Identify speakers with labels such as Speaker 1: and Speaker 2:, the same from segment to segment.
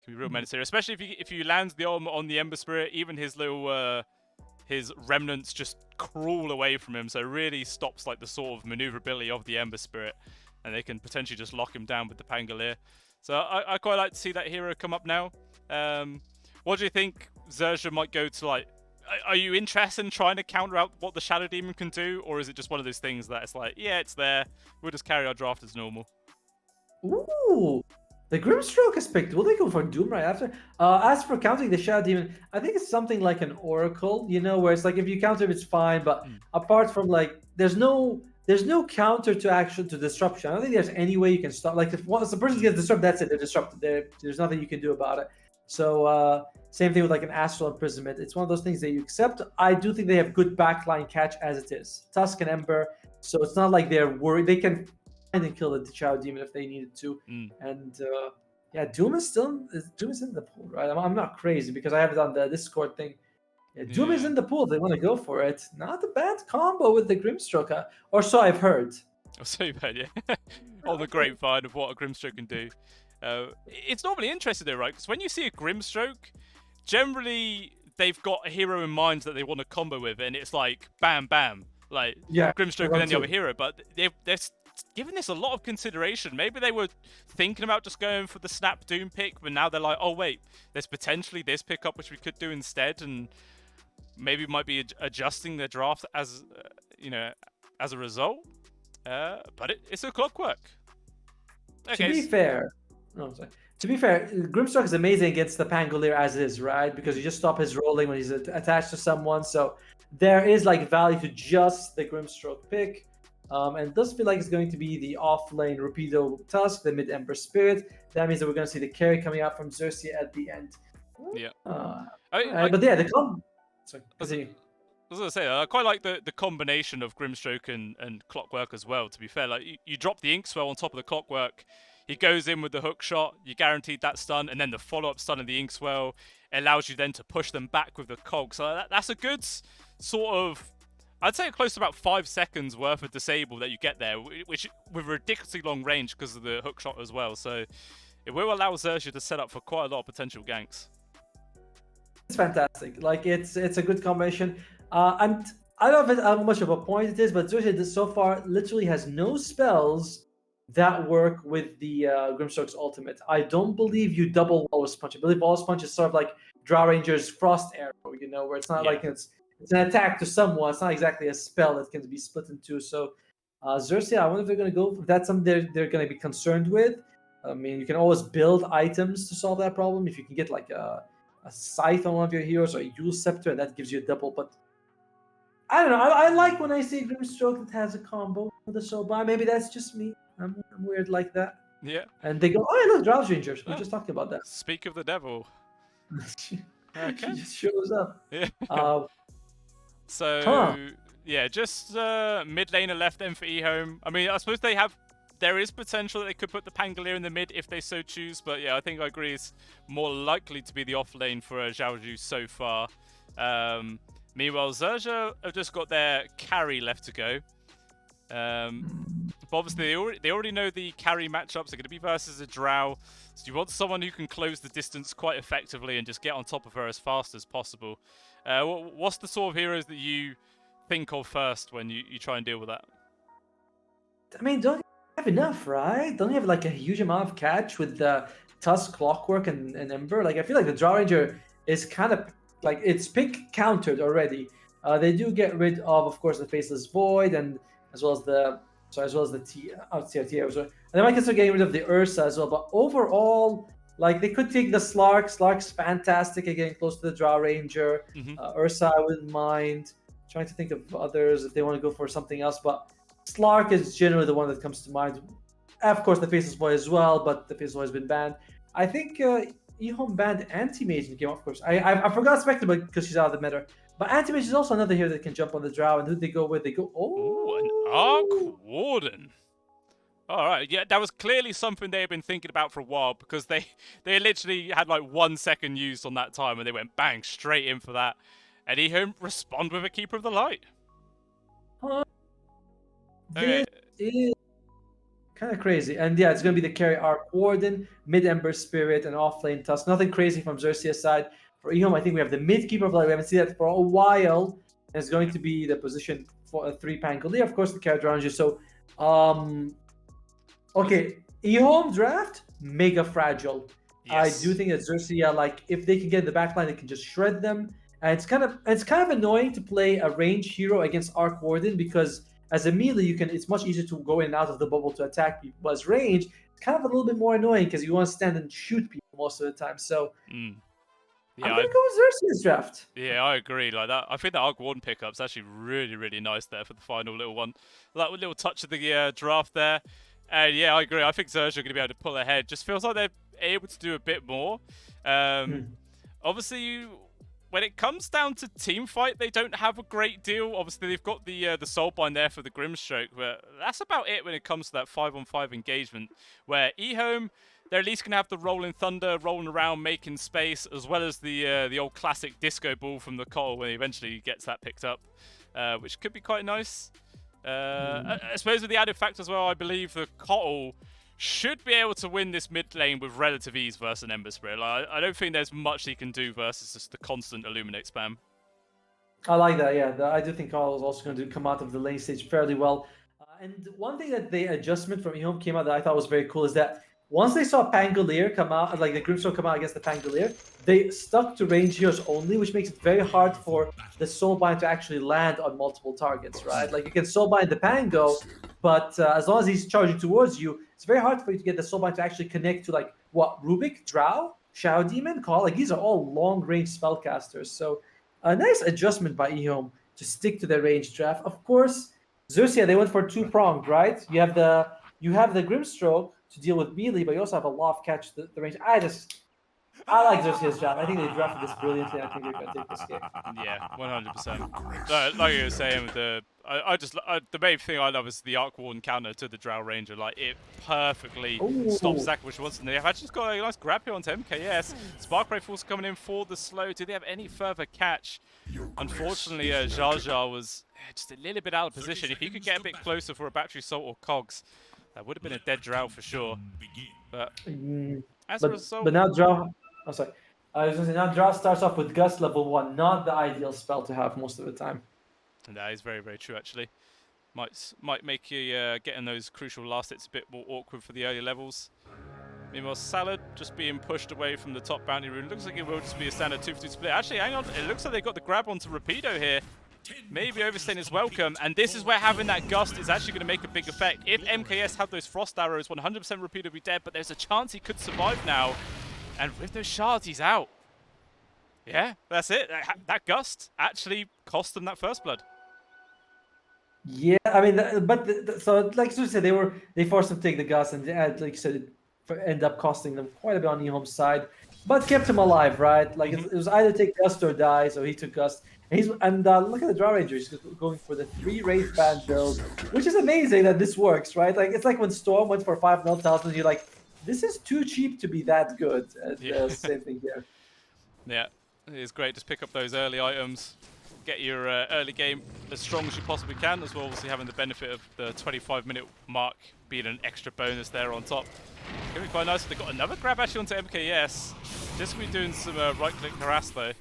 Speaker 1: Can be real menace here, especially if you land the EHOME on the Ember Spirit. Even his little his remnants just crawl away from him, so it really stops like the sort of maneuverability of the Ember Spirit, and they can potentially just lock him down with the Pangolier. So I quite like to see that hero come up now. What do you think XERXIA might go to? Like, are you interested in trying to counter out what the Shadow Demon can do, or is it just one of those things that it's like, yeah, it's there, we'll just carry our draft as normal?
Speaker 2: Ooh, the Grimstroke is picked. Will they go for Doom right after? As for countering the Shadow Demon, I think it's something like an Oracle, where it's like if you counter him, it's fine. But apart from like, there's no counter to disruption. I don't think there's any way you can stop. Like if once the person gets disrupted, that's it. They're disrupted. There's nothing you can do about it. So same thing with like an Astral Imprisonment. It's one of those things that you accept. I do think they have good backline catch as it is. Tusk and Ember. So it's not like they're worried. They can and kill the Shadow Demon if they needed to. And yeah, Doom is in the pool, right? I'm not crazy because I have it on the Discord thing. Yeah, Doom is in the pool. They want to go for it. Not a bad combo with the Grimstroke, or so I've heard.
Speaker 1: Oh, so bad, yeah. On the grapevine of what a Grimstroke can do. It's normally interesting though, right? Because when you see a Grimstroke, generally they've got a hero in mind that they want to combo with, and it's like bam, bam, like Grimstroke and then the other hero. But they're giving this a lot of consideration. Maybe they were thinking about just going for the Snap Doom pick, but now they're like, oh wait, there's potentially this pickup which we could do instead, and maybe might be adjusting their draft as as a result. But it's a clockwork.
Speaker 2: Okay. To be fair, Grimstroke is amazing against the Pangolier as is, right? Because you just stop his rolling when he's attached to someone. So there is like value to just the Grimstroke pick. And it does feel like it's going to be the off-lane Rapido Tusk, the mid-Ember Spirit. That means that we're going to see the carry coming out from XERXIA at the end.
Speaker 1: Yeah.
Speaker 2: But yeah, Sorry, continue.
Speaker 1: I was going to say, I quite like the combination of Grimstroke and Clockwork as well, to be fair. Like, you drop the Inkswell on top of the Clockwork, he goes in with the hook shot, you guaranteed that stun, and then the follow-up stun of the Inkswell allows you then to push them back with the Cog. So that's a good sort of, I'd say close to about 5 seconds worth of disable that you get there, which with ridiculously long range because of the hook shot as well. So it will allow XERXIA to set up for quite a lot of potential ganks.
Speaker 2: It's fantastic. Like it's a good combination. And I don't know how much of a point it is, but XERXIA so far literally has no spells that work with the Grimstroke's ultimate. I don't believe you double Walrus Punch. I believe Walrus Punch is sort of like Drow Ranger's Frost Arrow, where it's not like it's an attack to someone. It's not exactly a spell that can be split in two. So XERXIA, I wonder if they're going to go. If that's something they're going to be concerned with. I mean, you can always build items to solve that problem. If you can get like a Scythe on one of your heroes or a Yule Scepter, and that gives you a double. But I don't know. I like when I see Grimstroke that has a combo with the Soulbind. Maybe that's just me. I'm weird like that.
Speaker 1: Yeah.
Speaker 2: And they go, oh, yeah, look, Drow Rangers. We just talked about that.
Speaker 1: Speak of the devil.
Speaker 2: She just shows up.
Speaker 1: Yeah. Yeah, just mid laner left then for EHOME. I mean, I suppose there is potential that they could put the Pangolier in the mid if they so choose, but yeah, I think I agree it's more likely to be the off lane for Zhaoju so far. Meanwhile, XERXIA have just got their carry left to go. But obviously, they already know the carry matchups are going to be versus a Drow. So you want someone who can close the distance quite effectively and just get on top of her as fast as possible. What's the sort of heroes that you think of first when you try and deal with that?
Speaker 2: I mean, don't you have enough, right? Don't you have like a huge amount of catch with the Tusk, Clockwork, and Ember? Like, I feel like the Drow Ranger is kind of like it's pick countered already. They do get rid of course, the Faceless Void and as well as the TRT. And they might consider getting rid of the Ursa as well. But overall, like they could take the Slark. Slark's fantastic at getting close to the Drow Ranger. Ursa, I wouldn't mind. Trying to think of others if they want to go for something else. But Slark is generally the one that comes to mind. Of course, the Faceless Void as well, but the Faceless Void has been banned. I think EHOME banned Anti-Mage in the game, of course. I forgot Spectre because she's out of the meta. But Anti-Mage is also another hero that can jump on the Drow. And who they go with? They go,
Speaker 1: an Arc Warden. All right, yeah, that was clearly something they had been thinking about for a while because they literally had like 1 second used on that time and they went bang straight in for that. And EHOME respond with a Keeper of the Light.
Speaker 2: Kind of crazy. And yeah, it's going to be the carry Arc Warden, mid Ember Spirit, and off lane Tusk. Nothing crazy from XERXIA's side. For EHOME, I think we have the mid Keeper of Light. We haven't seen that for a while. And it's going to be the position for a 3 Pangolier. Of course, the carry around you. So, okay, EHOME draft, mega fragile.
Speaker 1: Yes.
Speaker 2: I do think that XERXIA, like, if they can get in the backline, they can just shred them. And it's kind of annoying to play a range hero against Arc Warden because as a melee, it's much easier to go in and out of the bubble to attack people. But as range, it's kind of a little bit more annoying because you want to stand and shoot people most of the time. So
Speaker 1: Yeah,
Speaker 2: I'm gonna go with XERXIA's draft.
Speaker 1: Yeah, I agree. Like that, I think that Arc Warden pickup's actually really, really nice there for the final little one. That little touch of the draft there. And yeah, I agree. I think XERXIA are going to be able to pull ahead. Just feels like they're able to do a bit more. Obviously, when it comes down to team fight, they don't have a great deal. Obviously, they've got the Soulbind there for the Grimstroke, but that's about it when it comes to that 5-on-5 engagement. Where EHOME, they're at least going to have the Rolling Thunder rolling around, making space, as well as the old classic disco ball from the Cottle when he eventually gets that picked up, which could be quite nice. I suppose with the added fact as well, I believe the Cottle should be able to win this mid lane with relative ease versus an Ember Spirit. Like, I don't think there's much he can do versus just the constant Illuminate spam.
Speaker 2: I like that, yeah. I do think Carl is also going to come out of the lane stage fairly well. And one thing that the adjustment from EHOME came out that I thought was very cool is that once they saw Pangolier come out, like the Grimstroke come out against the Pangolier, they stuck to range heroes only, which makes it very hard for the Soulbind to actually land on multiple targets, right? Like you can Soulbind the Pango, but as long as he's charging towards you, it's very hard for you to get the Soulbind to actually connect to like what Rubik, Drow, Shadow Demon, Call. Like these are all long-range spellcasters. So a nice adjustment by EHOME to stick to their range draft. Of course, XERXIA, they went for two-pronged, right? You have the Grimstroke to deal with melee, but you also have a Loft catch the range. I like XERXIA's draft. I think they drafted this brilliantly. I think they're going to take this game.
Speaker 1: Yeah, 100%. Like you were saying, with the main thing I love is the Arc Warden counter to the Drow Ranger. Like it perfectly stops Zach which wants, and they've actually got a nice grab here onto MKS. Spark Rifle's coming in for the slow. Do they have any further catch? Unfortunately, Jar Jar was just a little bit out of position. If he could get a bit closer for a Battery Assault or Cogs, that would have been a dead Drow for sure. But as a result,
Speaker 2: but now Drow. Oh, sorry. I was going to say, now Drow starts off with Gust level 1, not the ideal spell to have most of the time.
Speaker 1: That is very, very true, actually. Might make you getting those crucial last hits a bit more awkward for the early levels. Meanwhile, Salad just being pushed away from the top bounty rune. Looks like it will just be a standard 2-for-2 split. Actually, hang on. It looks like they got the grab onto Rapido here. Maybe overstaying his welcome, and this is where having that Gust is actually going to make a big effect. If MKS had those Frost Arrows, 100% Rapido would be dead, but there's a chance he could survive now. And with those shards, he's out. Yeah, that's it. That Gust actually cost them that first blood.
Speaker 2: Yeah, I mean, so like you said, they forced him to take the Gust, and like you said, it ended up costing them quite a bit on EHOME's side, but kept him alive, right? Like it was either take Gust or die, so he took Gust. And look at the Drow Ranger, he's going for the 3 Wraith Band build, which is amazing that this works, right? Like it's like when Storm went for 5 meltdowns, you're like, this is too cheap to be that good. Same thing here.
Speaker 1: Yeah, it is great. Just pick up those early items, get your early game as strong as you possibly can, as well obviously having the benefit of the 25-minute mark being an extra bonus there on top. It's going to be quite nice. They've got another grab actually onto MKS. Just going to be doing some right-click harass though.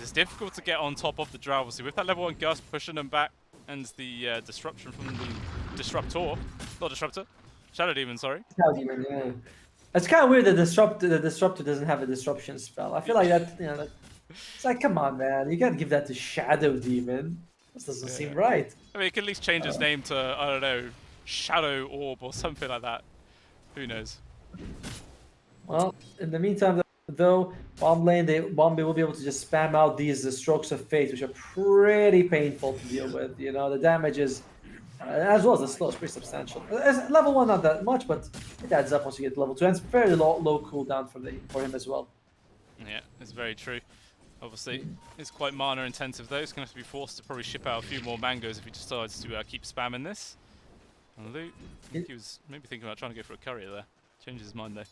Speaker 1: It's difficult to get on top of the Drow, obviously, with that level 1 Gust pushing them back, and the disruption from the Disruptor. Not Disruptor. Shadow Demon, sorry.
Speaker 2: Shadow Demon, yeah. It's kind of weird that the Disruptor doesn't have a disruption spell. I feel like that, it's like, come on, man. You gotta give that to Shadow Demon. This doesn't seem right.
Speaker 1: I mean, it can at least change its name to, I don't know, Shadow Orb or something like that. Who knows?
Speaker 2: Well, in the meantime, though, bottom lane, Bombay will be able to just spam out these strokes of fate, which are pretty painful to deal with. The damage is, as well as the slow, is pretty substantial. Level 1, not that much, but it adds up once you get to level 2, and it's fairly low cooldown for him as well.
Speaker 1: Yeah, it's very true. Obviously, it's quite mana intensive though. It's going to have to be forced to probably ship out a few more mangoes if he decides to keep spamming this. And Luke, I think he was maybe thinking about trying to go for a courier there. Changes his mind though.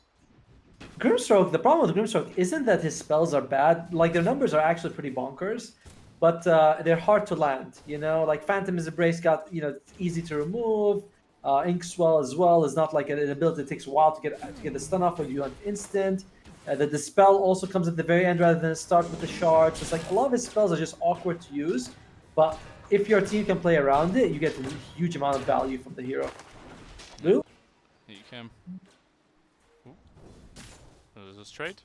Speaker 2: Grimstroke, the problem with Grimstroke isn't that his spells are bad. Like, their numbers are actually pretty bonkers, but they're hard to land. Like Phantom is Embrace got, it's easy to remove. Inkswell as well is not like an ability that takes a while to get the stun off, but you want instant. The Dispel also comes at the very end rather than start with the shards. It's like a lot of his spells are just awkward to use, but if your team can play around it, you get a huge amount of value from the hero. Blue?
Speaker 1: Here you can. There's a trade.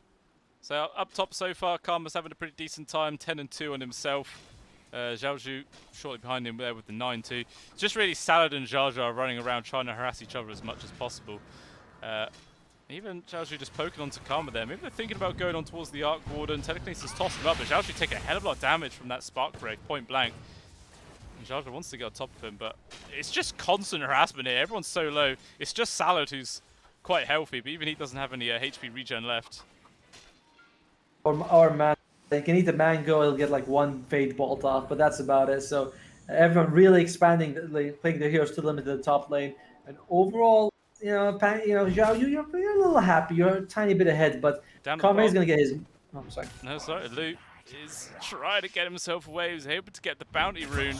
Speaker 1: So up top so far, Karma's having a pretty decent time, 10 and 2 on himself. Zhaozhu shortly behind him there with the 9-2. Just really Salad and Zhaozhu are running around trying to harass each other as much as possible. Even Zhaozhu just poking onto Karma there. Maybe they're thinking about going on towards the Arc Warden. Telekinesis tossing him up, but Zhaozhu take a hell of a lot of damage from that Spark Break, point blank. And Zhaozhu wants to get on top of him, but it's just constant harassment here. Everyone's so low. It's just Salad who's quite healthy, but even he doesn't have any HP regen left.
Speaker 2: Or man, they can eat the mango, he'll get like one Fade Bolt off, but that's about it. So everyone really expanding, playing their heroes to the limit to the top lane. And overall, Zhao, you're a little happy. You're a tiny bit ahead, but Kame is going to get his... Oh, I'm sorry.
Speaker 1: No, sorry. Luke is trying to get himself away. He was able to get the bounty rune.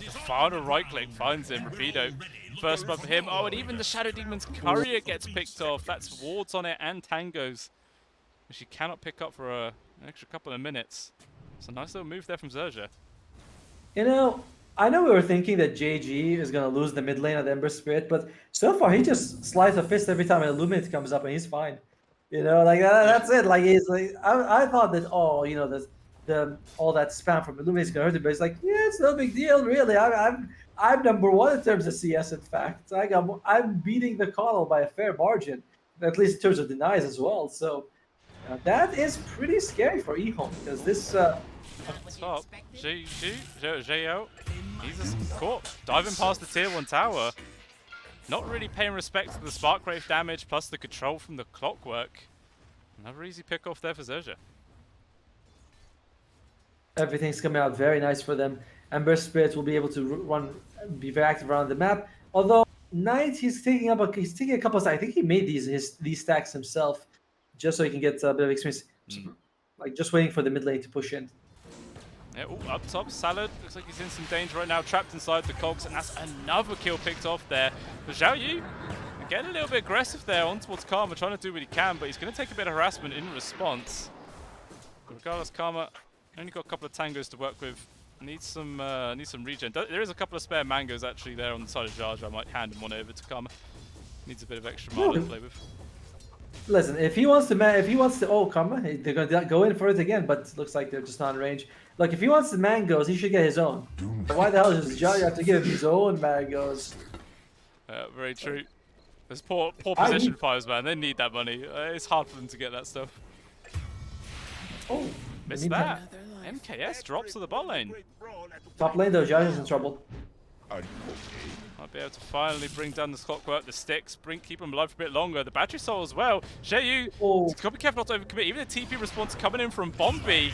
Speaker 1: The final right click finds him. Rapido. First blood for him. Oh, and even the Shadow Demon's Courier gets picked off. That's wards on it and tangos, which he cannot pick up for an extra couple of minutes. It's a nice little move there from XERXIA.
Speaker 2: I know we were thinking that JG is going to lose the mid lane of the Ember Spirit, but so far he just slides a fist every time an Illuminate comes up and he's fine. That's it. Like he's like, I thought that all that spam from Illuminate is going to hurt him, but it's like, yeah, it's no big deal, really. I'm number one in terms of CS. In fact, I'm beating the Connell by a fair margin, at least in terms of denies as well. So that is pretty scary for EHOME because this.
Speaker 1: Top. JO. He's just caught. Diving past the tier 1 tower. Not really paying respect to the Sparkgrave damage plus the control from the Clockwork. Another easy pick off there for XERXIA.
Speaker 2: Everything's coming out very nice for them. Ember Spirit will be able to be very active around the map. Although Knight, he's taking a couple of. I think he made these stacks himself, just so he can get a bit of experience. Like just waiting for the mid lane to push in.
Speaker 1: Yeah, up top, Salad looks like he's in some danger right now, trapped inside the cogs, and that's another kill picked off there. But Zhao Yu getting a little bit aggressive there on towards Karma, trying to do what he can, but he's going to take a bit of harassment in response. But regardless, Karma only got a couple of tangos to work with. Needs some regen. There is a couple of spare mangoes actually there on the side of Jar Jar. I might hand him one over to Karma. Needs a bit of extra mana to play with.
Speaker 2: Listen, if he wants to, Karma, they're going to go in for it again, but looks like they're just not in range. Look, if he wants the mangoes, he should get his own. Why the hell does Jar have to give him his own mangoes?
Speaker 1: Very true. There's poor position fires, man. They need that money. It's hard for them to get that stuff.
Speaker 2: Oh,
Speaker 1: missed that. MKS drops to the bot lane.
Speaker 2: Top lane though, Jar is in trouble.
Speaker 1: Might be able to finally bring down the Clockwork, the sticks, keep him alive for a bit longer. The battery soul as well. Xiaoyu, got to be careful not to overcommit. Even the TP response coming in from Bombi.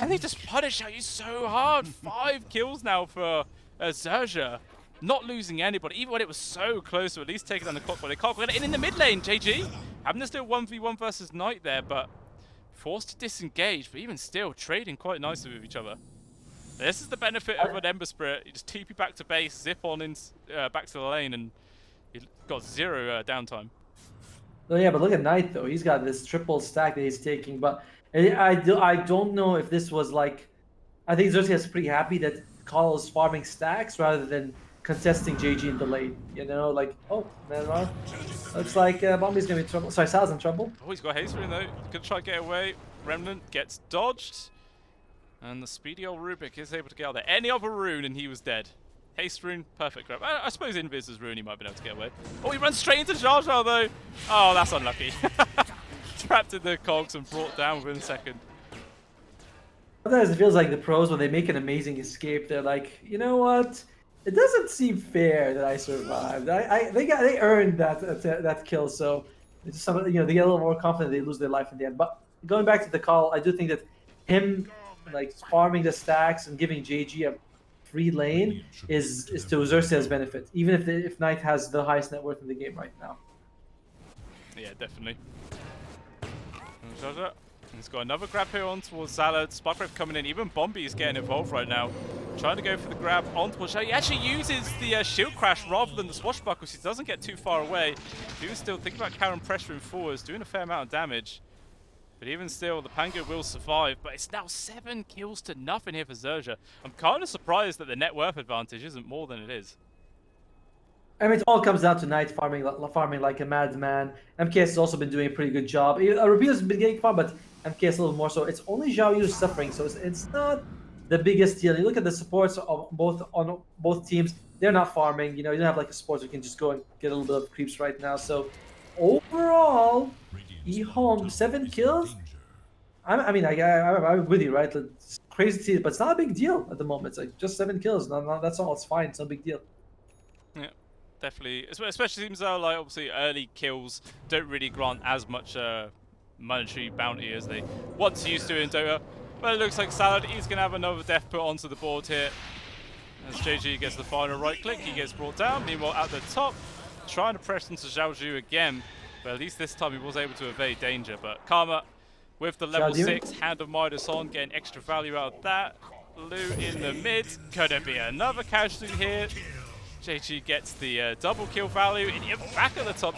Speaker 1: And they just punish Xiaoyu so hard. 5 kills now for XERXIA. Not losing anybody, even when it was so close to at least taking down the Clockwork. They can't get in the mid lane, JG. Having this little 1v1 versus Knight there, but forced to disengage. But even still, trading quite nicely with each other. This is the benefit of an Ember Spirit. You just TP back to base, zip on in, back to the lane, and you got 0 downtime.
Speaker 2: Oh yeah, but look at Knight though. He's got this triple stack that he's taking. But I don't know if this was like. I think XERXIA is pretty happy that Call is farming stacks rather than contesting JG in the lane. Oh man, looks like Bombi's gonna be in trouble. Sorry, Sal's in trouble.
Speaker 1: Oh, he's got haste rune though. Gonna try to get away. Remnant gets dodged. And the speedy old Rubik is able to get out there. Any other rune and he was dead. Haste rune, perfect grab. I suppose Invis's rune he might have been able to get away. Oh, he runs straight into Jar Jar though. Oh, that's unlucky. Trapped in the cogs and brought down within a second.
Speaker 2: Sometimes it feels like the pros, when they make an amazing escape, they're like, you know what? It doesn't seem fair that I survived. They earned that kill, so it's just they get a little more confident. They lose their life in the end. But going back to the call, I do think that him farming the stacks and giving JG a free lane is to XERXIA's benefit, even if Knight has the highest net worth in the game right now.
Speaker 1: Yeah, definitely. He's got another grab here on towards Salad. Sparkrave coming in. Even Bombi is getting involved right now. Trying to go for the grab on towards Xiao. He actually uses the shield crash rather than the swashbuckle, so he doesn't get too far away. He was still thinking about Karen pressuring forwards, doing a fair amount of damage. But even still, the Pango will survive. But it's now 7 kills to nothing here for XERXIA. I'm kind of surprised that the net worth advantage isn't more than it is.
Speaker 2: I mean, it all comes down to Knight farming like a madman. MKS has also been doing a pretty good job. Rapido's been getting farm, but MKS a little more so. It's only Zhao Yu suffering, so it's not the biggest deal. You look at the supports of both teams; they're not farming. You know, you don't have like a support who can just go and get a little bit of creeps right now. So overall, EHOME 7 kills. I'm with you, right? It's crazy to see it, but it's not a big deal at the moment. It's like just 7 kills. No, that's all. It's fine. It's no big deal.
Speaker 1: Yeah. Definitely, especially seems though like obviously early kills don't really grant as much monetary bounty as they once used to in Dota. But it looks like Salad is going to have another death put onto the board here. As JG gets the final right click, he gets brought down. Meanwhile, at the top, trying to press into Zhao Zhu again. But at least this time he was able to evade danger. But Karma with the level 6 Hand of Midas on, getting extra value out of that. Lu in the mid. Could it be another casualty here? JG gets the double kill value, and back at the top,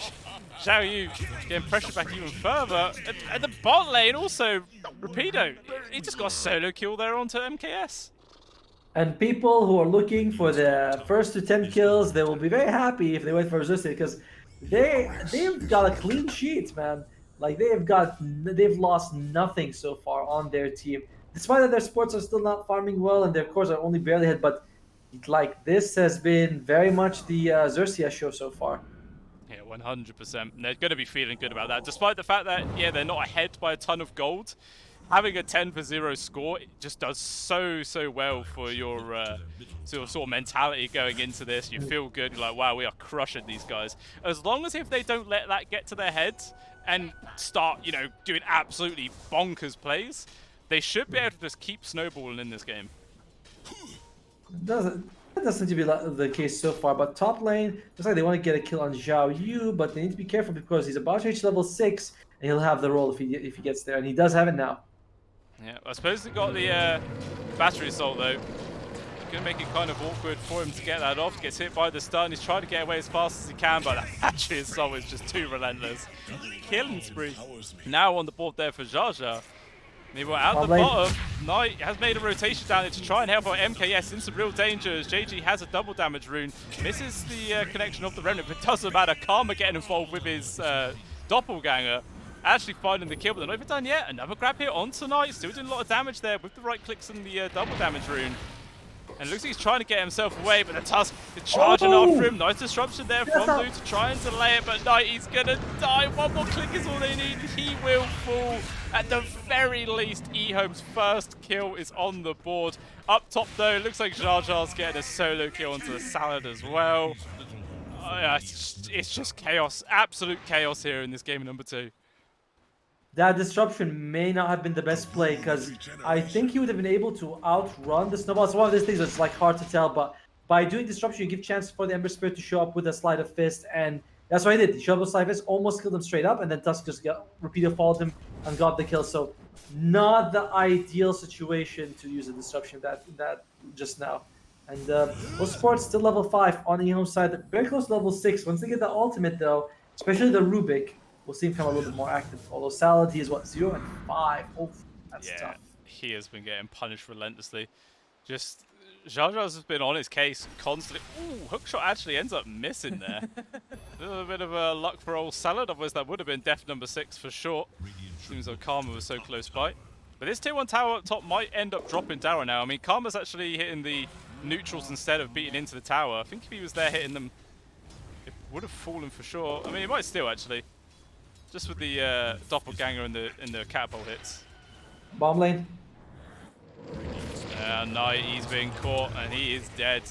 Speaker 1: Xiao Yu getting pressure back even further. At the bot lane also, Rapido, he just got a solo kill there onto MKS.
Speaker 2: And people who are looking for the first to 10 kills, they will be very happy if they wait for XERXIA, because they've got a clean sheet, man. Like they've lost nothing so far on their team, despite that their sports are still not farming well and their cores are only barely hit, but like this has been very much the XERXIA show so far.
Speaker 1: Yeah, 100%. They're going to be feeling good about that, despite the fact that they're not ahead by a ton of gold. Having a 10-0 score, it just does so well for your sort of mentality going into this. You feel good. You're like, wow, we are crushing these guys. As long as if they don't let that get to their heads and start, doing absolutely bonkers plays, they should be able to just keep snowballing in this game.
Speaker 2: That doesn't seem to be the case so far, but top lane looks like they want to get a kill on Zhao Yu, but they need to be careful because he's about to reach level 6 and he'll have the roll if he gets there, and he does have it now.
Speaker 1: Yeah, I suppose they got the battery assault though. Gonna make it kind of awkward for him to get that off. Gets hit by the stun. He's trying to get away as fast as he can, but that battery assault is just too relentless. Killing spree. Now on the board there for XERXIA. Meanwhile, at the bottom, Knight has made a rotation down there to try and help out MKS in some real danger as JG has a double damage rune. Misses the connection of the Remnant, but doesn't matter. Karma getting involved with his doppelganger. Actually finding the kill, but they're not even done yet. Another grab here on Knight. Still doing a lot of damage there with the right clicks and the double damage rune. And it looks like he's trying to get himself away, but the Tusk is charging after him. Nice disruption there from Lu to try and delay it, but Knight, he's going to die. One more click is all they need. He will fall. At the very least, EHOME's first kill is on the board. Up top, though, it looks like XERXIA's getting a solo kill onto the Salad as well. It's just chaos. Absolute chaos here in this game number 2.
Speaker 2: That disruption may not have been the best play, because I think he would have been able to outrun the snowball. It's one of these things that's like hard to tell, but by doing disruption, you give chance for the Ember Spirit to show up with a Sleight of Fist, and that's what he did. He showed up with Sleight of Fist, almost killed him straight up, and then Tusk just repeatedly followed him and got the kill. So not the ideal situation to use a disruption that just now. And both sports still level 5 on the EHOME side, very close to level 6. Once they get the ultimate though, especially the Rubik, we'll see him come a little bit more active. Although Salad, he is what, 0 and 5. Oh, that's tough.
Speaker 1: He has been getting punished relentlessly. Just XERXIA's has been on his case constantly. Ooh, hookshot actually ends up missing there. A little bit of luck for old Salad. Otherwise, that would have been death number 6 for sure. Seems like Karma was so close by. But this tier 1 tower up top might end up dropping Dara now. I mean, Karma's actually hitting the neutrals instead of beating into the tower. I think if he was there hitting them, it would have fallen for sure. I mean, he might still actually. Just with the doppelganger and the catapult hits.
Speaker 2: Bomb lane.
Speaker 1: Knight, he's been caught and he is dead.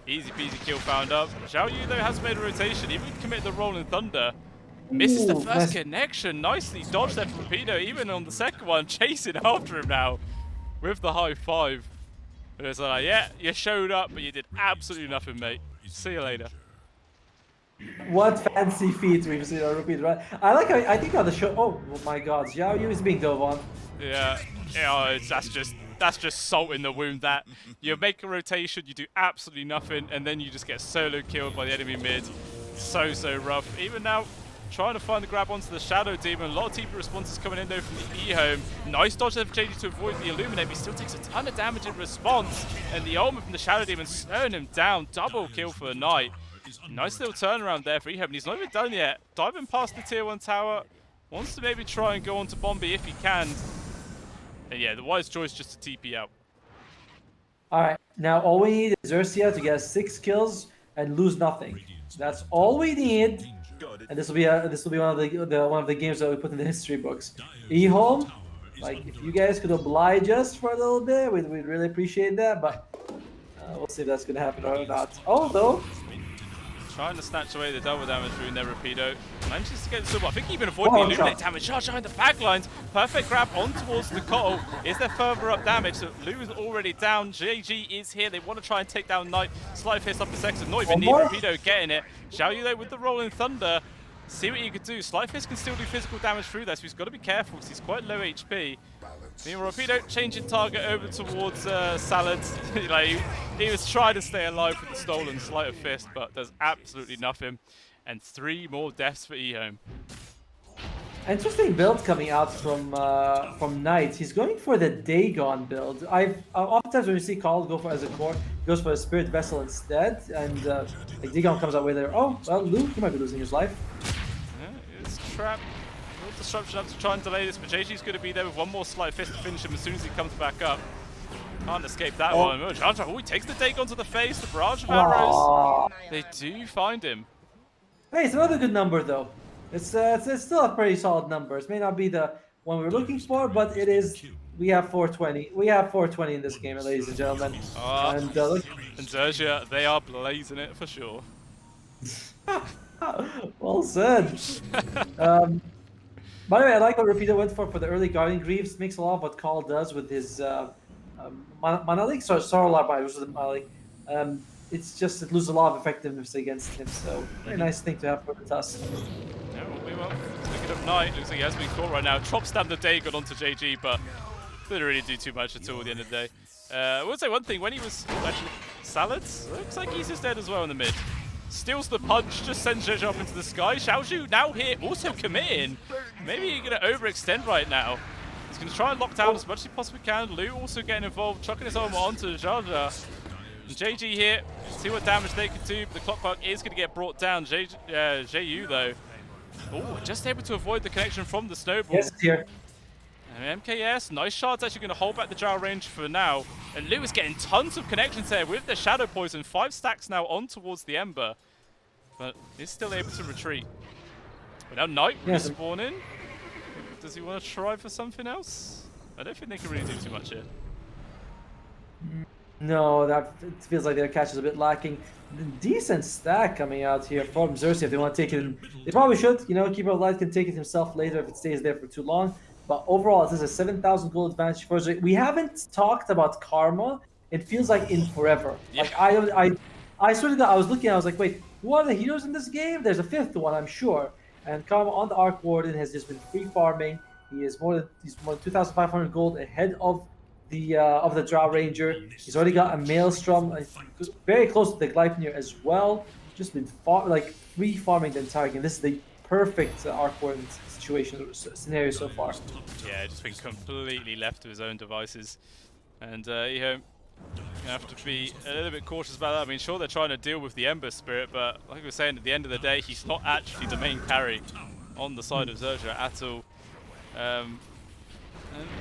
Speaker 1: Easy peasy kill found up. Zhao Yu though has made a rotation, even commit the Rolling Thunder. Misses the first connection. Nicely dodged there from Rapido, even on the second one, chasing after him now with the high 5. And it's like, yeah, you showed up, but you did absolutely nothing, mate. See you later.
Speaker 2: What fancy feat we've seen on repeat, right? I like how I think on the show. Oh my God, Xiao Yu is being dove on.
Speaker 1: Yeah, that's just salt in the wound. That you make a rotation, you do absolutely nothing, and then you just get solo killed by the enemy mid. So rough. Even now, trying to find the grab onto the Shadow Demon. A lot of TP responses coming in though from the EHOME. Nice dodge there for JD to avoid the Illuminate, but he still takes a ton of damage in response. And the ultimate from the Shadow Demon slowing him down. Double kill for the Knight. Nice little turnaround there for EHOME, and he's not even done yet. Diving past the tier 1 tower. Wants to maybe try and go on to Bombi if he can. And yeah, the wise choice just to TP out.
Speaker 2: All right, now all we need is XERXIA to get 6 kills and lose nothing. That's all we need. And this will be one of the games that we put in the history books. EHOME, like if you guys could oblige us for a little bit, we'd really appreciate that. But we'll see if that's gonna happen or not. Although,
Speaker 1: trying to snatch away the double damage through their Rapido. Manages to get the silver. I think even avoid the Illuminate damage. Charge behind the back lines. Perfect grab on towards the Cottle. Is there further up damage? So Lu is already down. JG is here. They want to try and take down Knight. Slight fist up a second. Not even need Rapido getting it. Xiao Yu though with the Rolling Thunder. See what you could do. Slight fist can still do physical damage through there, so he's got to be careful because he's quite low HP. Meanwhile, Rapido changing target over towards Salad. he was trying to stay alive with the stolen Sleight of Fist, but there's absolutely nothing. And 3 more deaths for EHOME.
Speaker 2: interesting build coming out from Knight. He's going for the Dagon build. Oftentimes when you see Call go for as a core, he goes for a Spirit Vessel instead, and like Dagon comes out with there. Oh well, Lu, he might be losing his life.
Speaker 1: Yeah, it's trapped. Little disruption up to try and delay this, but JG's going to be there with one more Slight Fist to finish him as soon as he comes back up. Can't escape that one. Oh, he takes the Dagon to the face. The barrage of arrows. They do find him.
Speaker 2: Hey, it's another good number though. It's still a pretty solid number. It may not be the one we're looking for, but it is. We have 420. We have 420 in this game, ladies and gentlemen.
Speaker 1: And XERXIA, they are blazing it for sure.
Speaker 2: Well said. By the way, I like what Rapido went for the early Guardian Greaves. Makes a lot of what Call does with his Manalik. Sorry, Sorolabai was the Manalik. It's just it loses a lot of effectiveness against him. So very nice thing to have for the Tusk.
Speaker 1: Yeah, well, looking up Knight, looks like he has been caught right now. Drops down the Dagon onto JG, but didn't really do too much at all at the end of the day. I would say one thing, when he was actually Salads, looks like he's just dead as well in the mid. Steals the punch, just sends JG up into the sky. Xiaozhu now here, also committing. Maybe you're going to overextend right now. He's going to try and lock down as much as he possibly can. Lu also getting involved, chucking his armor onto Jaja. And JG here, see what damage they can do, but the Clockwork is going to get brought down. JU though. Oh, just able to avoid the connection from the Snowball.
Speaker 2: Yes, here.
Speaker 1: And MKS, nice shot's actually going to hold back the Drow range for now. And Lu is getting tons of connections there with the Shadow Poison. 5 stacks now on towards the Ember. But is still able to retreat. But now Knight respawning. Does he want to try for something else? I don't think they can really do too much here.
Speaker 2: No, that it feels like their catch is a bit lacking. Decent stack coming out here from XERXIA if they want to take it in. They probably should, you know, Keeper of Light can take it himself later if it stays there for too long. But overall, this is a 7,000 gold advantage for XERXIA. We haven't talked about Karma. It feels like in forever.
Speaker 1: Yeah.
Speaker 2: Like I sort of I was looking, I was like, wait, who are the heroes in this game? There's a 5th one, I'm sure. And Karma on the Arc Warden has just been free farming. He's more than 2,500 gold ahead of the Drow Ranger. He's already got a Maelstrom, very close to the Gleipnir as well. Just been free farming the entire game. This is the perfect Arc Warden scenario so far.
Speaker 1: Yeah, just been completely left to his own devices. And EHOME gonna have to be a little bit cautious about that. I mean, sure, they're trying to deal with the Ember Spirit, but like we were saying, at the end of the day, he's not actually the main carry on the side of XERXIA at all. And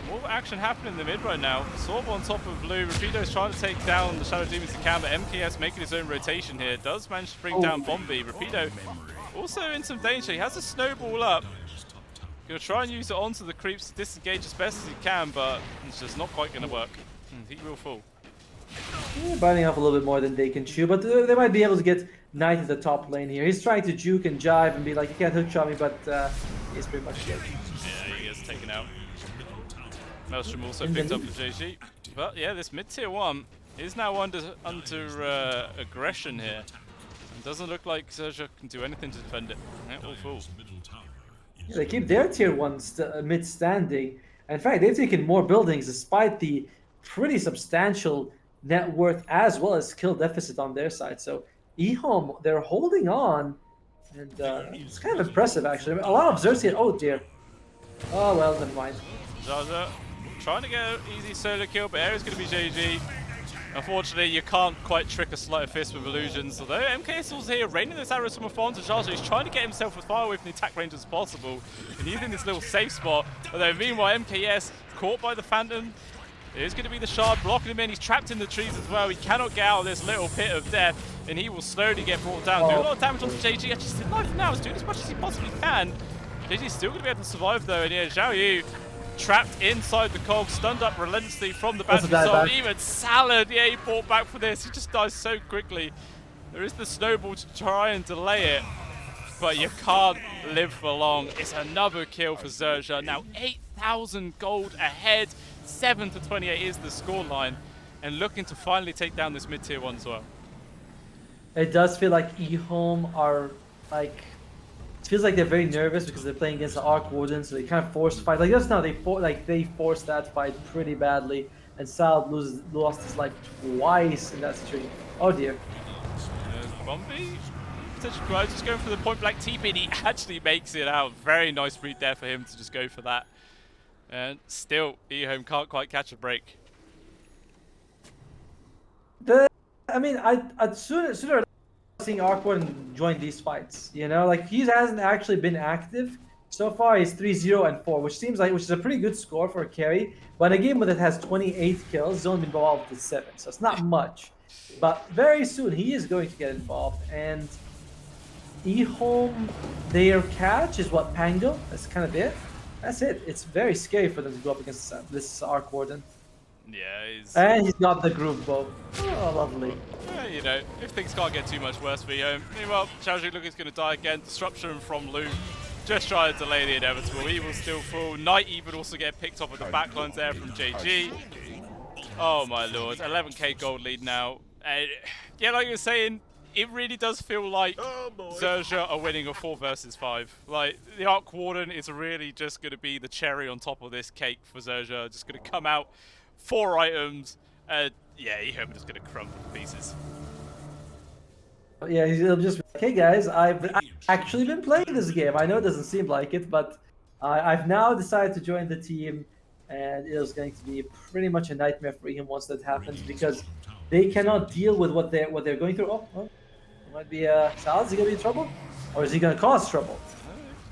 Speaker 1: more action happening in the mid right now. Sorb on top of Lu. Rapido's trying to take down the Shadow Demons he can, but MKS making his own rotation here. Does manage to bring down Bombi. Rapido also in some danger. He has a snowball up. Gonna try and use it onto the creeps to disengage as best as he can, but it's just not quite gonna work. He will fall.
Speaker 2: Yeah, biting off a little bit more than they can chew, but they might be able to get Knight at the top lane here. He's trying to juke and jive and be like, you can't hookshot me, but he's pretty much dead.
Speaker 1: Yeah, he gets taken out. Maelstrom also picked up the JG. But yeah, this mid-tier 1 is now under aggression here. It doesn't look like XERXIA can do anything to defend it. Yeah, all full.
Speaker 2: Yeah, they keep their tier 1 mid standing. In fact, they've taken more buildings despite the pretty substantial net worth as well as skill deficit on their side. So EHOME, they're holding on, and it's kind of impressive actually. I mean, a lot of XERXIA. Oh dear. Oh well, never mind.
Speaker 1: XERXIA trying to get an easy solo kill, but Ares going to be JG. Unfortunately, you can't quite trick a sleight of fist with illusions. Although MKS was here, raining those arrows from afar to XERXIA. He's trying to get himself as far away from the attack range as possible, and he's in this little safe spot. Although meanwhile, MKS caught by the Phantom. It is going to be the shard blocking him in. He's trapped in the trees as well. He cannot get out of this little pit of death, and he will slowly get brought down. Doing a lot of damage onto JG. Actually, still alive now. He's doing as much as he possibly can. JG's still going to be able to survive though, and yeah, Zhao Yu trapped inside the cog, stunned up relentlessly from the battery assault. Even Salad, yeah, he fought back for this. He just dies so quickly. There is the snowball to try and delay it, but you can't live for long. It's another kill for XERXIA. Now 8,000 gold ahead. 7 to 28 is the scoreline, and looking to finally take down this mid-tier 1 as well.
Speaker 2: It does feel like EHOME are like, it feels like they're very nervous because they're playing against the Arc Warden, so they kind of forced fight. Like just now, they forced that fight pretty badly, and Salad lost his life twice in that situation. Oh dear.
Speaker 1: There's Bombi. Potential Grimes just going for the point blank TP, and he actually makes it out. Very nice read there for him to just go for that. And still, EHOME can't quite catch a break.
Speaker 2: I mean, I'd sooner seeing Arc Warden join these fights. You know, like he hasn't actually been active so far. He's 3-0 and 4, which is a pretty good score for a carry. But in a game that has 28 kills, he's only been involved with 7, so it's not much. But very soon he is going to get involved, and EHOME, their catch is what, Pango? That's kind of it. That's it. It's very scary for them to go up against this Arc Warden.
Speaker 1: Yeah,
Speaker 2: and he's got the groove bow. Oh, lovely.
Speaker 1: Yeah, you know, if things can't get too much worse for EHOME. Meanwhile, Xiaozhu looking going to die again. Disruption from Lu. Just trying to delay the inevitable. He will still fall. Knight even also get picked off at the backlines there from JG. Oh my lord. 11k gold lead now. Yeah, like you were saying, it really does feel like XERXIA are winning a 4 versus 5. Like, the Arc Warden is really just going to be the cherry on top of this cake for XERXIA. Just going to come out, 4 items, and yeah, EHOME is going to crumble to pieces.
Speaker 2: Yeah, he'll just be like, hey guys, I've actually been playing this game. I know it doesn't seem like it, but I've now decided to join the team, and it is going to be pretty much a nightmare for him once that happens, because they cannot deal with what they're going through. Oh. Might be Salad. Is he gonna be in trouble, or is he gonna cause trouble?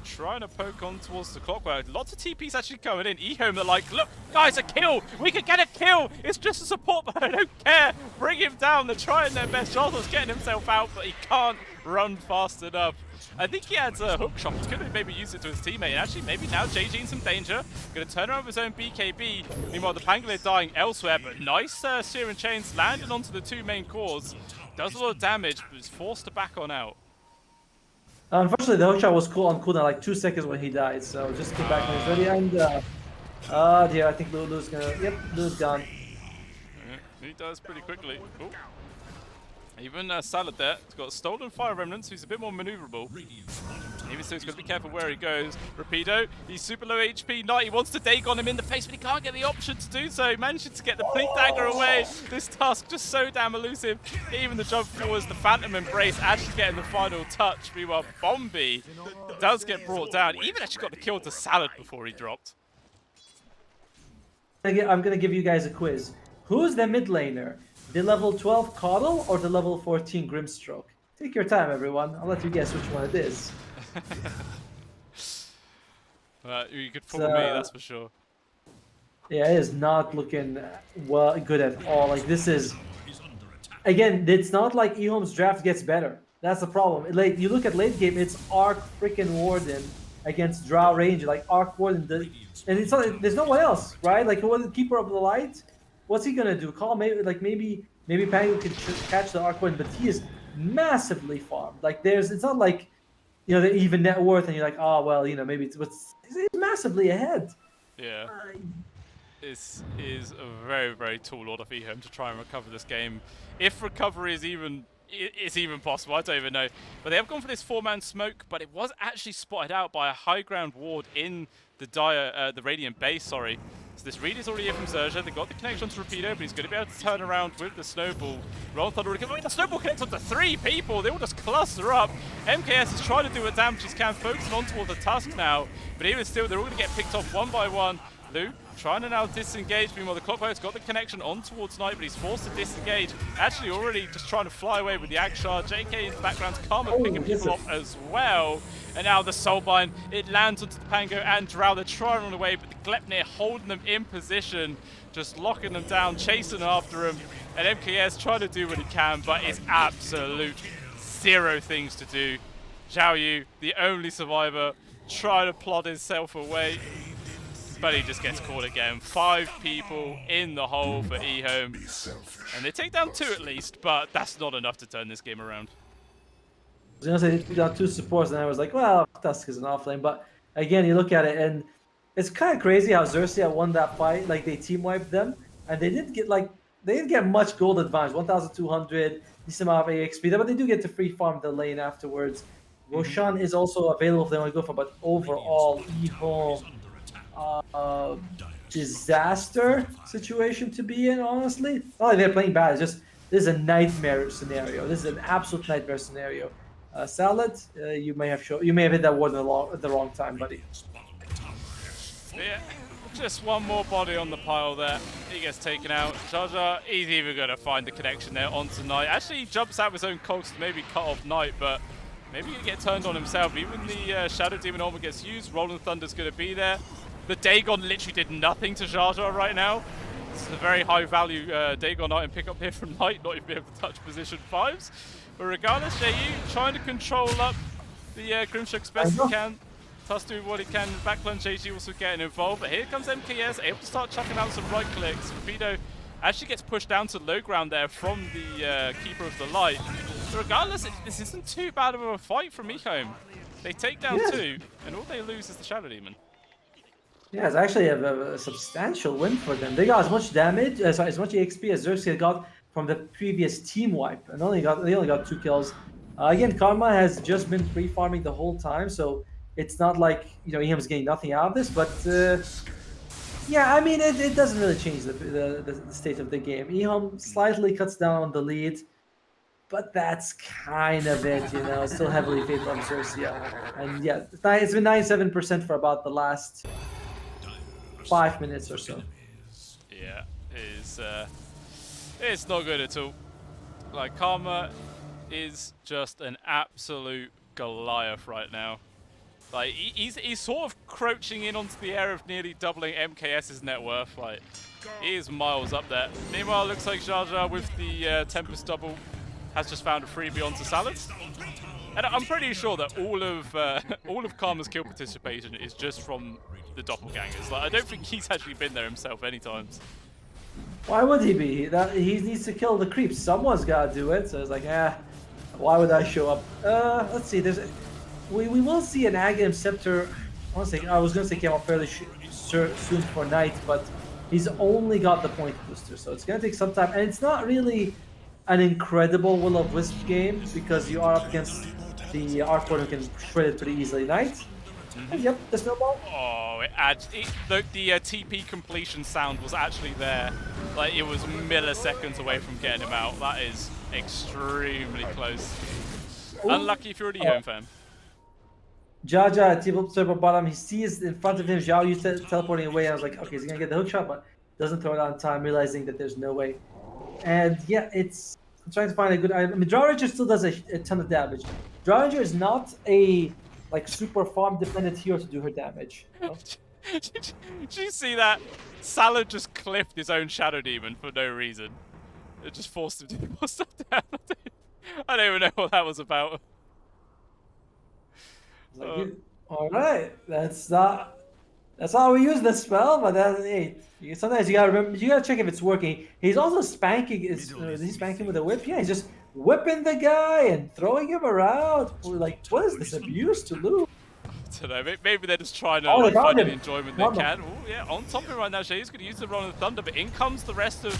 Speaker 1: Trying to poke on towards the clockwork. Lots of TPs actually coming in. EHOME are like, look, guys, a kill. We can get a kill. It's just a support, but I don't care. Bring him down. They're trying their best. Charles getting himself out, but he can't run fast enough. I think he had a hook shot. He's going to maybe use it to his teammate. And actually, maybe now JG in some danger. Going to turn around with his own BKB. Meanwhile, the Pangolin dying elsewhere. But nice Sear and Chains landed onto the 2 main cores. Does a lot of damage, but is forced to back on out.
Speaker 2: Unfortunately, the hookshot was on cooldown like 2 seconds when he died. So just get back when he's ready. And oh dear, I think Lulu's gonna. Yep, Lulu's gone.
Speaker 1: Yeah, he does pretty quickly. Ooh. Even Salad there. He's got stolen fire remnants, so he's a bit more maneuverable. Even so, he's got to be careful where he goes. Rapido, he's super low HP. Knight, he wants to Dagon him in the face, but he can't get the option to do so. He manages to get the Blink Dagger away. This task just so damn elusive. Even the jump forwards, the Phantom Embrace actually getting the final touch. Meanwhile, Bombi does get brought down. Even actually got the kill to Salad before he dropped.
Speaker 2: I'm gonna give you guys a quiz. Who's the mid laner? The level 12 Coddle or the level 14 Grimstroke? Take your time, everyone. I'll let you guess which one it is.
Speaker 1: You could fool me, that's for sure.
Speaker 2: Yeah, it is not looking good at all. Like, this is... Again, it's not like EHOME's draft gets better. That's the problem. Like, you look at late game, it's Arc freaking Warden against Drow Ranger. Like, Arc Warden... And it's not, there's no one else, right? Like, who was the Keeper of the Light? What's he gonna do? Maybe Pango can catch the Arc Warden, but he is massively farmed. Like, it's not like, you know, the even net worth, and you're like, oh well, you know, maybe it's massively ahead.
Speaker 1: Yeah. This is a very, very tall order for EHOME to try and recover this game. If recovery is even it's even possible. I don't even know. But they have gone for this 4-man smoke, but it was actually spotted out by a high ground ward in the Radiant base, sorry. So this read is already here from XERXIA. They got the connection to Rapido, but he's going to be able to turn around with the snowball. Rolling Thunder already the snowball connects onto 3 people. They all just cluster up. MKS is trying to do what damage he can, focusing on towards the Tusk now. But even still, they're all going to get picked off one by one. Lu trying to now disengage. Meanwhile, the Clockwork's got the connection on towards Knight, but he's forced to disengage. Actually, already just trying to fly away with the Akshar. JK in the background, Karma picking people off as well. And now the Soulbind, it lands onto the Pango and Drow. They're trying to run away, but the Gleipnir holding them in position, just locking them down, chasing after him. And MKS trying to do what he can, but it's absolute zero things to do. Zhao Yu, the only survivor, trying to plod himself away. But he just gets caught again. 5 people in the hole for EHOME. And they take down 2 at least, but that's not enough to turn this game around.
Speaker 2: I was going to say, they got 2 supports, and I was like, well, Tusk is an offlane. But again, you look at it, and it's kind of crazy how XERXIA won that fight. Like, they team wiped them, and they didn't get much gold advantage. 1,200, decent amount of AXP, but they do get to free farm the lane afterwards. Roshan is also available if they want to go for, but overall, EHOME, disaster situation to be in, honestly. Not like they're playing bad, it's just, this is a nightmare scenario. This is an absolute nightmare scenario. Salad, you may have hit that word at the wrong time, buddy.
Speaker 1: Yeah, just one more body on the pile there. He gets taken out. Jaja, he's even going to find the connection there onto Knight. Actually, he jumps out of his own cogs to maybe cut off Knight, but maybe he'll get turned on himself. Even the Shadow Demon armor gets used. Rolling Thunder's going to be there. The Dagon literally did nothing to Jaja right now. This is a very high value Dagon item pickup here from Knight, not even be able to touch position 5s. But regardless, JU trying to control up the Grimstroke as best he can. Tusk doing what he can. Backline JG also getting involved. But here comes MKS, able to start chucking out some right clicks. Rapido actually gets pushed down to low ground there from the Keeper of the Light. But regardless, this isn't too bad of a fight from EHOME. They take down 2, and all they lose is the Shadow Demon.
Speaker 2: Yeah, it's actually a substantial win for them. They got as much damage, as much EXP as XERXIA got from the previous team wipe, and they only got 2 kills. Again, Karma has just been free farming the whole time, so it's not like EHOME's getting nothing out of this. But yeah, I mean, it doesn't really change the state of the game. EHOME slightly cuts down on the lead, but that's kind of it. Still heavily favored on XERXIA, and yeah, it's been 97% for about the last 5 minutes or so.
Speaker 1: Yeah, it's not good at all. Like, Karma is just an absolute Goliath right now. Like, he's sort of crouching in onto the area of nearly doubling MKS's net worth. Like, he is miles up there. Meanwhile, it looks like Jaja with the Tempest double has just found a freebie onto Salad. And I'm pretty sure that all of Karma's kill participation is just from the doppelgangers. Like, I don't think he's actually been there himself any times.
Speaker 2: Why would he be? He needs to kill the creeps. Someone's got to do it. So it's like, why would I show up? Let's see. We will see an Aghanim Scepter. I was gonna say came out fairly soon for Knight, but he's only got the point booster, so it's gonna take some time. And it's not really an incredible Will of Wisp game because you are up against the Arcport who can shred it pretty easily. Knight. Yep, the snowball.
Speaker 1: Oh, it adds. The TP completion sound was actually there. Like, it was milliseconds away from getting him out. That is extremely close. Ooh. Unlucky if you're already home, fam.
Speaker 2: Jaja at Turbo bottom. He sees in front of him Zhao Yu teleporting away. I was like, okay, he's gonna get the hook shot, but doesn't throw it on time, realizing that there's no way. And yeah, I'm trying to find a good item. I mean, Draw Ranger still does a ton of damage. Draw Ranger is not a super farm dependent hero to do her damage.
Speaker 1: Did you see that? Salad just clipped his own Shadow Demon for no reason. It just forced him to do more stuff down. I don't even know what that was about.
Speaker 2: All right, that's how we use this spell. But hey, sometimes you gotta remember, you gotta check if it's working. He's also spanking. Is he spanking with a whip? Yeah, he's just whipping the guy and throwing him around. We're like, what is this abuse to Lu?
Speaker 1: don't know, maybe they're just trying to
Speaker 2: Oh, they
Speaker 1: like,
Speaker 2: found
Speaker 1: find
Speaker 2: him.
Speaker 1: any enjoyment they
Speaker 2: Found him.
Speaker 1: can. Oh, yeah, on top of him right now, Shay's going to use the Roll of the Thunder, but in comes the rest of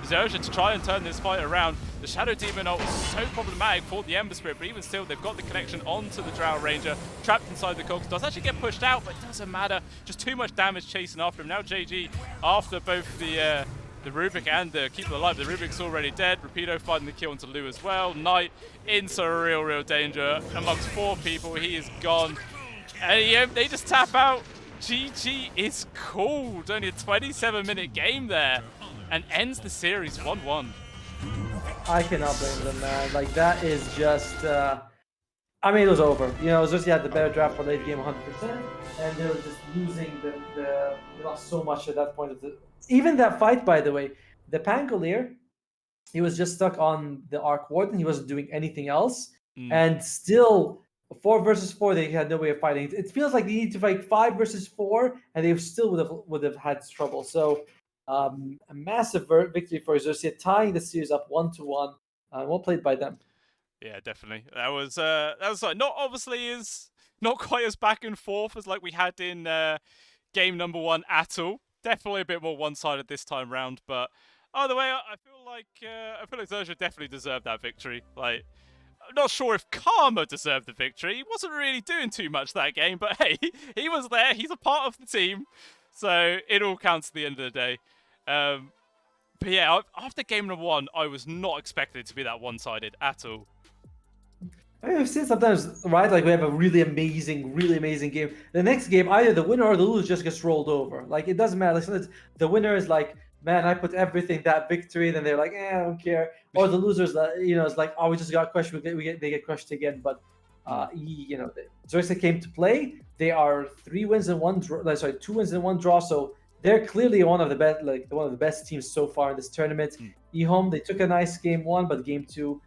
Speaker 1: XERXIA to try and turn this fight around. The Shadow Demon ult is so problematic for the Ember Spirit, but even still, they've got the connection onto the Drow Ranger, trapped inside the Cogs. Does actually get pushed out, but it doesn't matter. Just too much damage chasing after him. Now JG, after both the Rubik and the Keeper Alive. The Rubik's already dead. Rapido finding the kill onto Lou as well. Knight into real danger amongst 4 people. He is gone. And they just tap out. GG is called. Only a 27-minute game there. And ends the series 1-1.
Speaker 2: I cannot blame them, man. Like, that is just... I mean, it was over. You know, it was just, had the better draft for late game 100%. And they were just losing they lost so much at that point. Even that fight, by the way, the Pangolier, he was just stuck on the Arc Warden. He wasn't doing anything else. And still, 4 versus 4, they had no way of fighting. It feels like they need to fight 5 versus 4, and they still would have had trouble. So, a massive victory for XERXIA, tying the series up 1-1. Well played by them.
Speaker 1: Yeah, definitely. That was like not obviously not quite as back and forth as like we had in game number 1 at all. Definitely a bit more one-sided this time round, but either way, I feel like XERXIA definitely deserved that victory. Like, I'm not sure if Karma deserved the victory. He wasn't really doing too much that game, but hey, he was there. He's a part of the team, so it all counts at the end of the day. But yeah, after game number 1, I was not expecting it to be that one-sided at all.
Speaker 2: I mean, we've seen sometimes, right? Like, we have a really amazing game. The next game, either the winner or the loser just gets rolled over. Like, it doesn't matter. Like, sometimes the winner is like, man, I put everything that victory. Then they're like, I don't care. Or the losers, it's like, oh, we just got crushed. They get crushed again. But, XERXIA came to play. They are 3 wins and 1 draw. 2 wins and 1 draw. So they're clearly one of the best teams so far in this tournament. EHOME, they took a nice game 1, but game 2.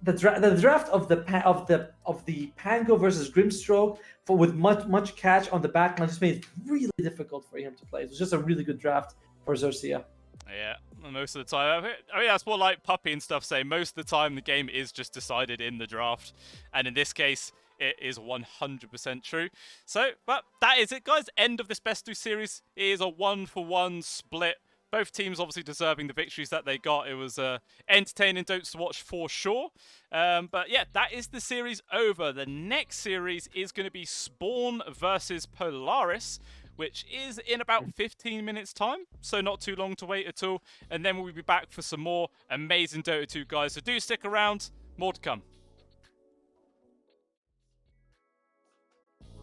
Speaker 2: The draft of the Pango versus Grimstroke with much catch on the backline just made it really difficult for him to play. It was just a really good draft for XERXIA.
Speaker 1: Yeah, most of the time. I mean, that's what like Puppy and stuff say. Most of the time, the game is just decided in the draft, and in this case, it is 100% true. So, but that is it, guys. End of this best 2 series. It is a 1-for-1 split. Both teams obviously deserving the victories that they got. It was entertaining dopes to watch for sure. But yeah, that is the series over. The next series is going to be Spawn versus Polaris, which is in about 15 minutes time. So not too long to wait at all. And then we'll be back for some more amazing Dota 2, guys. So do stick around. More to come.